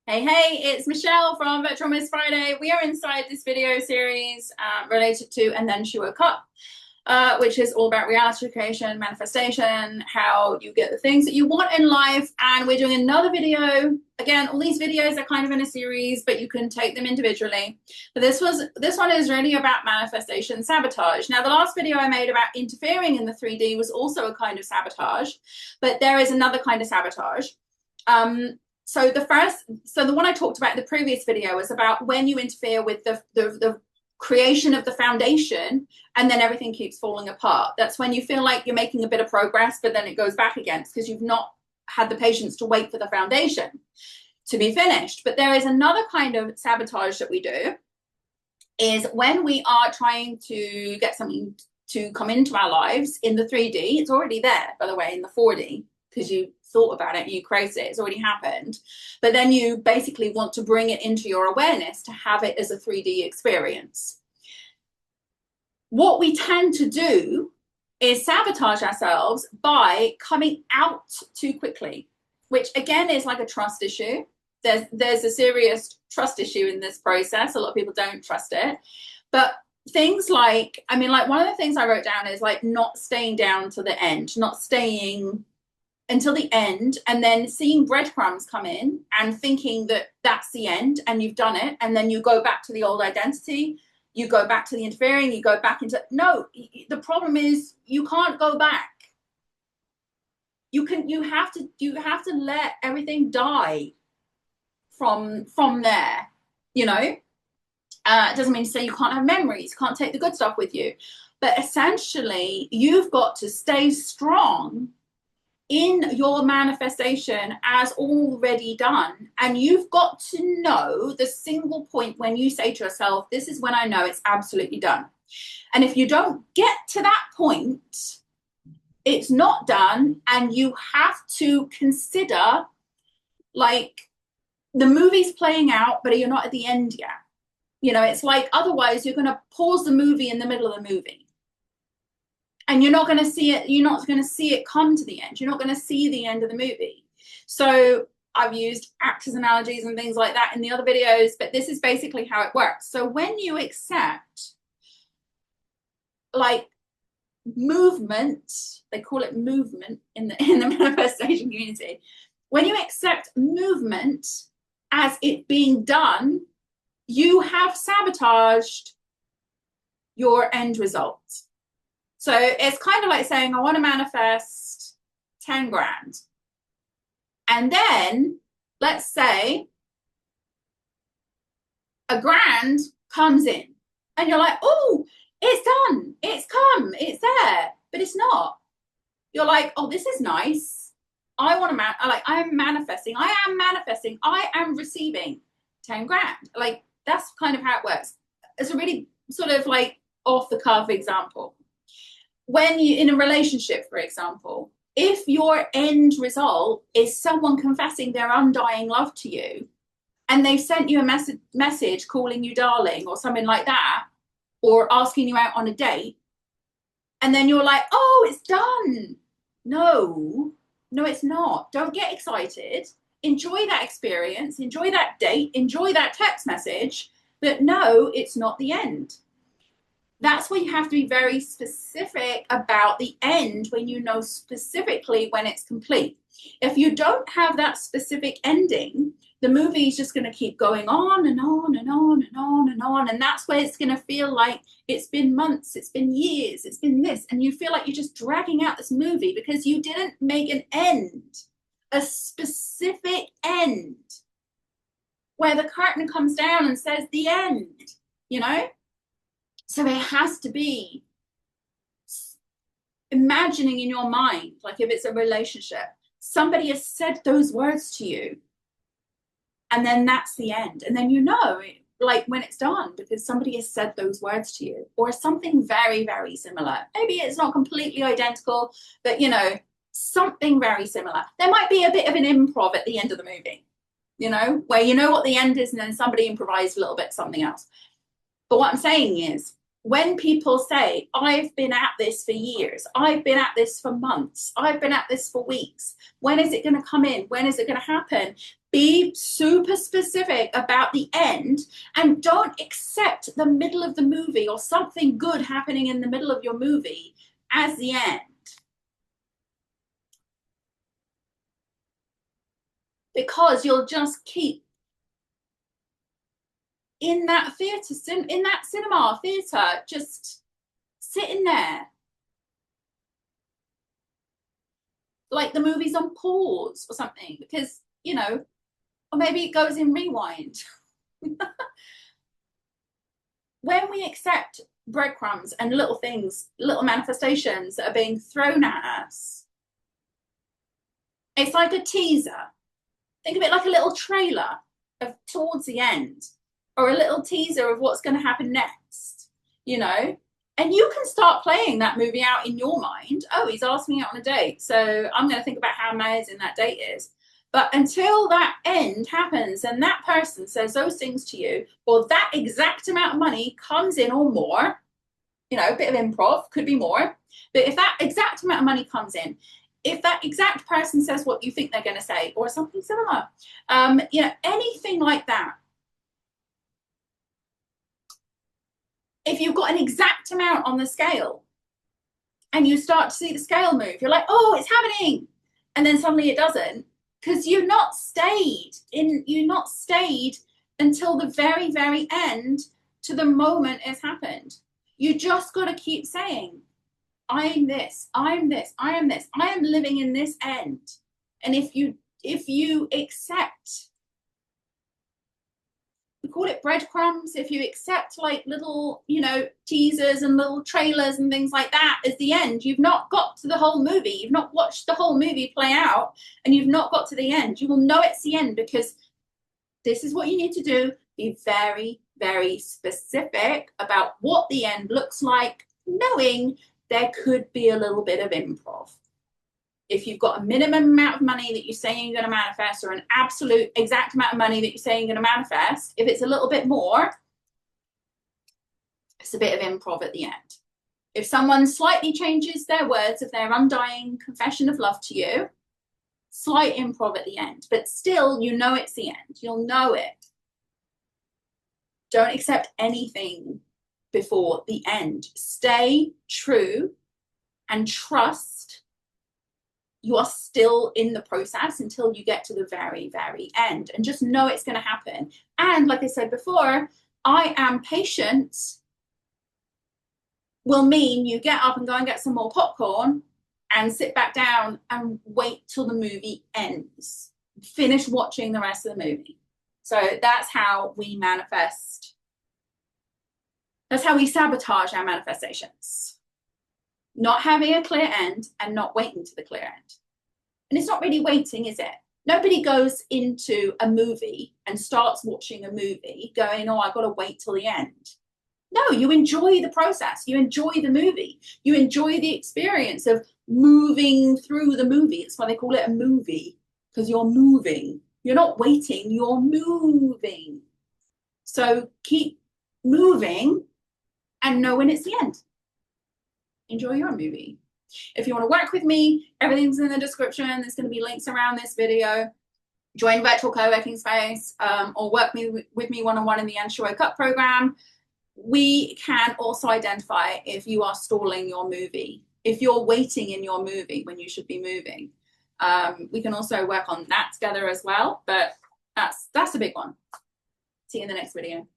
Hey, it's Michelle from Virtual Miss Friday. We are inside this video series related to And Then She Woke Up, which is all about reality creation, manifestation, how you get the things that you want in life. And we're doing another video. Again, all these videos are kind of in a series, but you can take them individually. But this one is really about manifestation sabotage. Now, the last video I made about interfering in the 3D was also a kind of sabotage, but there is another kind of sabotage. So the one I talked about in the previous video was about when you interfere with the creation of the foundation and then everything keeps falling apart. That's when you feel like you're making a bit of progress, but then it goes back again because you've not had the patience to wait for the foundation to be finished. But there is another kind of sabotage that we do is when we are trying to get something to come into our lives in the 3D. It's already there, by the way, in the 4D, because you thought about it and you created it, it's already happened. But then you basically want to bring it into your awareness to have it as a 3D experience. What we tend to do is sabotage ourselves by coming out too quickly, which again is like a trust issue. There's a serious trust issue in this process. A lot of people don't trust it. But things like, one of the things I wrote down is like not staying down to the end, not staying until the end, and then seeing breadcrumbs come in and thinking that that's the end and you've done it, and then you go back to the old identity, you go back to the interfering, you go back into, no, the problem is you can't go back. You have to let everything die from there, you know. It doesn't mean to say you can't have memories, can't take the good stuff with you, but essentially you've got to stay strong in your manifestation as already done. And you've got to know the single point when you say to yourself, this is when I know it's absolutely done. And if you don't get to that point, it's not done. And you have to consider, like, the movie's playing out, but you're not at the end yet. You know, it's like, otherwise you're going to pause the movie in the middle of the movie. And you're not going to see it, you're not going to see it come to the end. You're not going to see the end of the movie. So I've used actors analogies and things like that in the other videos, but this is basically how it works. So when you accept, like, movement, they call it movement in the manifestation community. When you accept movement as it being done, you have sabotaged your end result. So it's kind of like saying, I want to manifest 10 grand. And then let's say a grand comes in and you're like, oh, it's done. It's come. It's there. But it's not. You're like, oh, this is nice. I want to, I am manifesting. I am receiving 10 grand. Like, that's kind of how it works. It's a really sort of like off the cuff example. When you in a relationship, for example, if your end result is someone confessing their undying love to you and they've sent you a message calling you darling or something like that, or asking you out on a date, and then you're like, oh, it's done. No, it's not. Don't get excited. Enjoy that experience, enjoy that date, enjoy that text message, but no, it's not the end. That's where you have to be very specific about the end when you know specifically when it's complete. If you don't have that specific ending, the movie is just going to keep going on and on and on and on and on. And that's where it's going to feel like it's been months, it's been years, it's been this. And you feel like you're just dragging out this movie because you didn't make an end, a specific end, where the curtain comes down and says the end, you know? So it has to be imagining in your mind, like if it's a relationship, somebody has said those words to you, and then that's the end. And then you know, like, when it's done, because somebody has said those words to you, or something very, very similar. Maybe it's not completely identical, but, you know, something very similar. There might be a bit of an improv at the end of the movie, you know, where you know what the end is, and then somebody improvised a little bit something else. But what I'm saying is, when people say, I've been at this for years, I've been at this for months, I've been at this for weeks, when is it going to come in? When is it going to happen? Be super specific about the end, and don't accept the middle of the movie or something good happening in the middle of your movie as the end. Because you'll just keep in that theatre, in that cinema theatre, just sitting there. Like the movie's on pause or something, because, you know, or maybe it goes in rewind. When we accept breadcrumbs and little things, little manifestations that are being thrown at us, it's like a teaser. Think of it like a little trailer of towards the end, or a little teaser of what's going to happen next, you know? And you can start playing that movie out in your mind. Oh, he's asked me out on a date, so I'm going to think about how amazing that date is. But until that end happens and that person says those things to you, or that exact amount of money comes in or more, you know, a bit of improv, could be more. But if that exact amount of money comes in, if that exact person says what you think they're going to say, or something similar, you know, anything like that. If you've got an exact amount on the scale and you start to see the scale move, you're like, oh, it's happening. And then suddenly it doesn't, because you're not stayed until the very, very end, to the moment it's happened. You just got to keep saying, I'm this, I'm this, I am this, I am living in this end. And if you accept, we call it breadcrumbs, if you accept like little, you know, teasers and little trailers and things like that as the end, you've not got to the whole movie, you've not watched the whole movie play out, and you've not got to the end. You will know it's the end, because this is what you need to do. Be very, very specific about what the end looks like, knowing there could be a little bit of improv. If you've got a minimum amount of money that you're saying you're going to manifest, or an absolute exact amount of money that you're saying you're going to manifest, if it's a little bit more, it's a bit of improv at the end. If someone slightly changes their words of their undying confession of love to you, slight improv at the end, but still, you know it's the end. You'll know it. Don't accept anything before the end. Stay true and trust you are still in the process until you get to the very, very end, and just know it's going to happen. And like I said before, I am patient will mean you get up and go and get some more popcorn and sit back down and wait till the movie ends. Finish watching the rest of the movie. So that's how we manifest. That's how we sabotage our manifestations. Not having a clear end and not waiting to the clear end. And it's not really waiting, is it? Nobody goes into a movie and starts watching a movie going, oh, I've got to wait till the end. No, you enjoy the process. You enjoy the movie. You enjoy the experience of moving through the movie. That's why they call it a movie, because you're moving. You're not waiting, you're moving. So keep moving and know when it's the end. Enjoy your movie. If you want to work with me, everything's in the description. There's going to be links around this video. Join Virtual CoWorking Space, or work with me one-on-one in the Wake-Up program. We can also identify if you are stalling your movie, if you're waiting in your movie when you should be moving. We can also work on that together as well, but that's a big one. See you in the next video.